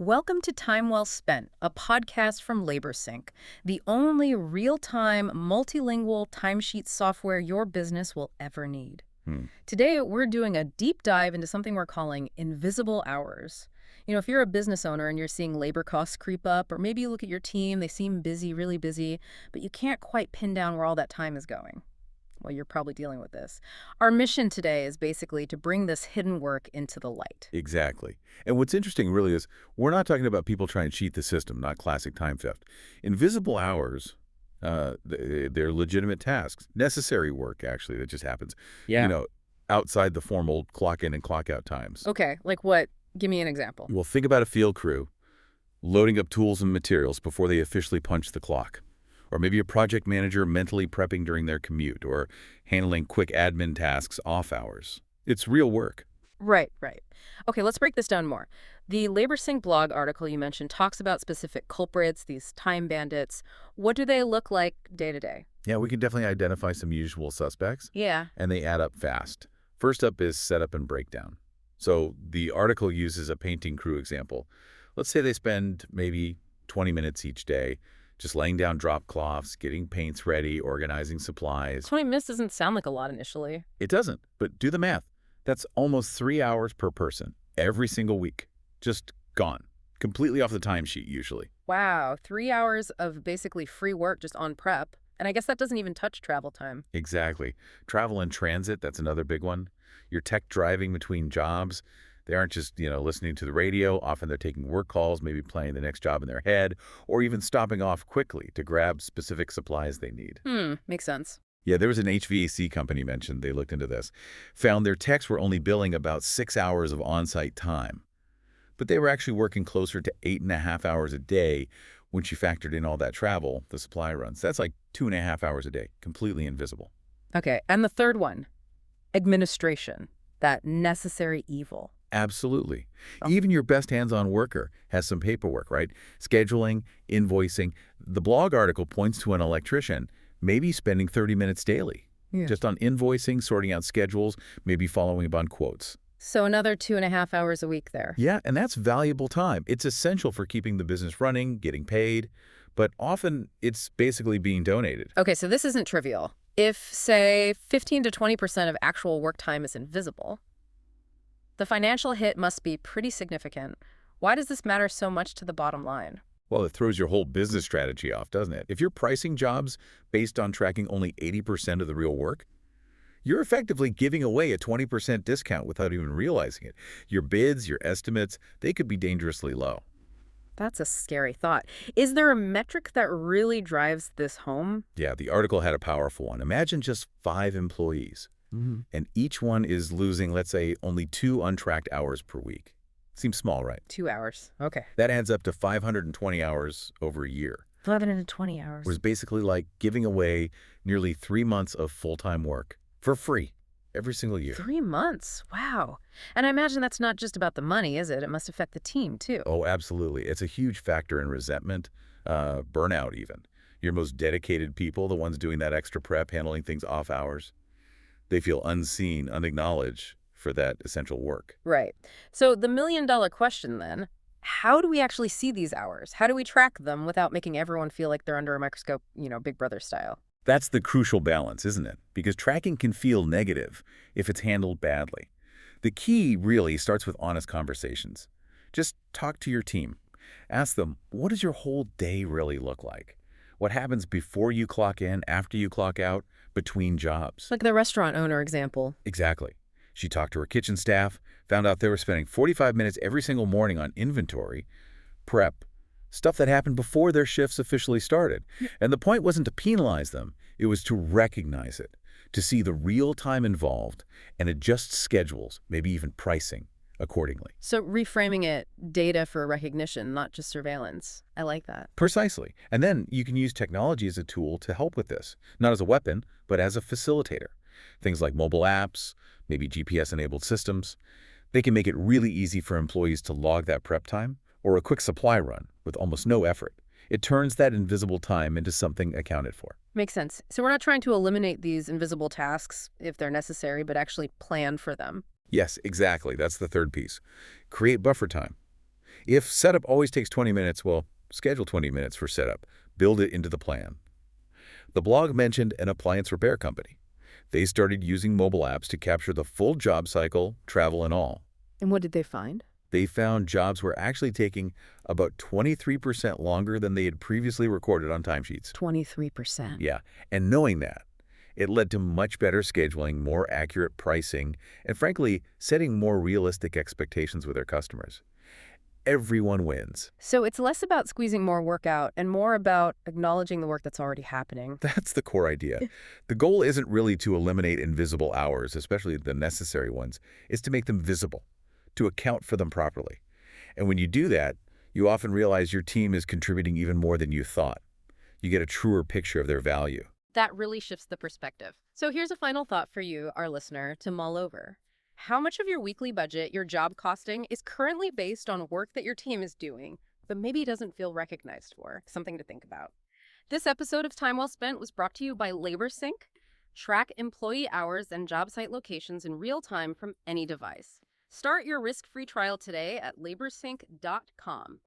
Welcome to Time Well Spent, a podcast from LaborSync, the only real-time, multilingual timesheet software your business will ever need. Hmm. Today, we're doing a deep dive into something we're calling invisible hours. If you're a business owner and you're seeing labor costs creep up, or maybe you look at your team, they seem busy, really busy, but you can't quite pin down where all that time is going. Well, you're probably dealing with this. Our mission today is basically to bring this hidden work into the light. Exactly. And what's interesting really is we're not talking about people trying to cheat the system, not classic time theft. Invisible hours, they're legitimate tasks, necessary work, actually, that just happens, Yeah. outside the formal clock in and clock out times. Okay, like what? Give me an example. Well, think about a field crew loading up tools and materials before they officially punch the clock. Or maybe a project manager mentally prepping during their commute, or handling quick admin tasks off hours. It's real work. Right. Okay, let's break this down more. The LaborSync blog article you mentioned talks about specific culprits, these time bandits. What do they look like day to day? Yeah, we can definitely identify some usual suspects, Yeah. and they add up fast. First up is setup and breakdown. So the article uses a painting crew example. Let's say they spend maybe 20 minutes each day just laying down drop cloths, getting paints ready, organizing supplies. 20 minutes doesn't sound like a lot initially. It doesn't, but do the math. That's almost 3 hours per person every single week. Just gone. Completely off the timesheet usually. Wow, 3 hours of basically free work just on prep. And I guess that doesn't even touch travel time. Exactly. Travel and transit, that's another big one. Your tech driving between jobs. They aren't just, listening to the radio. Often they're taking work calls, maybe planning the next job in their head, or even stopping off quickly to grab specific supplies they need. Makes sense. Yeah, there was an HVAC company mentioned. They looked into this. Found their techs were only billing about 6 hours of on-site time. But they were actually working closer to 8.5 hours a day when she factored in all that travel, the supply runs. That's like 2.5 hours a day, completely invisible. Okay, and the third one, administration, that necessary evil. Absolutely. Oh. Even your best hands-on worker has some paperwork, right? Scheduling, invoicing. The blog article points to an electrician maybe spending 30 minutes daily just on invoicing, sorting out schedules, maybe following up on quotes. So another 2.5 hours a week there. Yeah, and that's valuable time. It's essential for keeping the business running, getting paid, but often it's basically being donated. Okay, so this isn't trivial. If, say, 15 to 20% of actual work time is invisible, the financial hit must be pretty significant. Why does this matter so much to the bottom line? Well, it throws your whole business strategy off, doesn't it? If you're pricing jobs based on tracking only 80% of the real work, you're effectively giving away a 20% discount without even realizing it. Your bids, your estimates, they could be dangerously low. That's a scary thought. Is there a metric that really drives this home? Yeah, the article had a powerful one. Imagine just 5 employees, and each one is losing, let's say, only 2 untracked hours per week. Seems small, right? 2 hours. Okay. That adds up to 520 hours over a year. 520 hours. It was basically like giving away nearly 3 months of full-time work for free every single year. 3 months. Wow. And I imagine that's not just about the money, is it? It must affect the team, too. Oh, absolutely. It's a huge factor in resentment, burnout even. Your most dedicated people, the ones doing that extra prep, handling things off hours, they feel unseen, unacknowledged for that essential work. Right. So the million-dollar question then, how do we actually see these hours? How do we track them without making everyone feel like they're under a microscope, Big Brother style? That's the crucial balance, isn't it? Because tracking can feel negative if it's handled badly. The key really starts with honest conversations. Just talk to your team. Ask them, what does your whole day really look like? What happens before you clock in, after you clock out, between jobs? Like the restaurant owner example. Exactly. She talked to her kitchen staff, found out they were spending 45 minutes every single morning on inventory, prep, stuff that happened before their shifts officially started. And the point wasn't to penalize them. It was to recognize it, to see the real time involved and adjust schedules, maybe even pricing accordingly. So reframing it, data for recognition, not just surveillance. I like that. Precisely. And then you can use technology as a tool to help with this, not as a weapon, but as a facilitator. Things like mobile apps, maybe GPS-enabled systems. They can make it really easy for employees to log that prep time or a quick supply run with almost no effort. It turns that invisible time into something accounted for. Makes sense. So we're not trying to eliminate these invisible tasks if they're necessary, but actually plan for them. Yes, exactly. That's the third piece. Create buffer time. If setup always takes 20 minutes, well, schedule 20 minutes for setup. Build it into the plan. The blog mentioned an appliance repair company. They started using mobile apps to capture the full job cycle, travel and all. And what did they find? They found jobs were actually taking about 23% longer than they had previously recorded on timesheets. 23%. Yeah, and knowing that, it led to much better scheduling, more accurate pricing, and frankly, setting more realistic expectations with their customers. Everyone wins. So it's less about squeezing more work out and more about acknowledging the work that's already happening. That's the core idea. The goal isn't really to eliminate invisible hours, especially the necessary ones. It's to make them visible, to account for them properly. And when you do that, you often realize your team is contributing even more than you thought. You get a truer picture of their value. That really shifts the perspective. So here's a final thought for you, our listener, to mull over. How much of your weekly budget, your job costing, is currently based on work that your team is doing, but maybe doesn't feel recognized for? Something to think about. This episode of Time Well Spent was brought to you by LaborSync. Track employee hours and job site locations in real time from any device. Start your risk-free trial today at laborsync.com.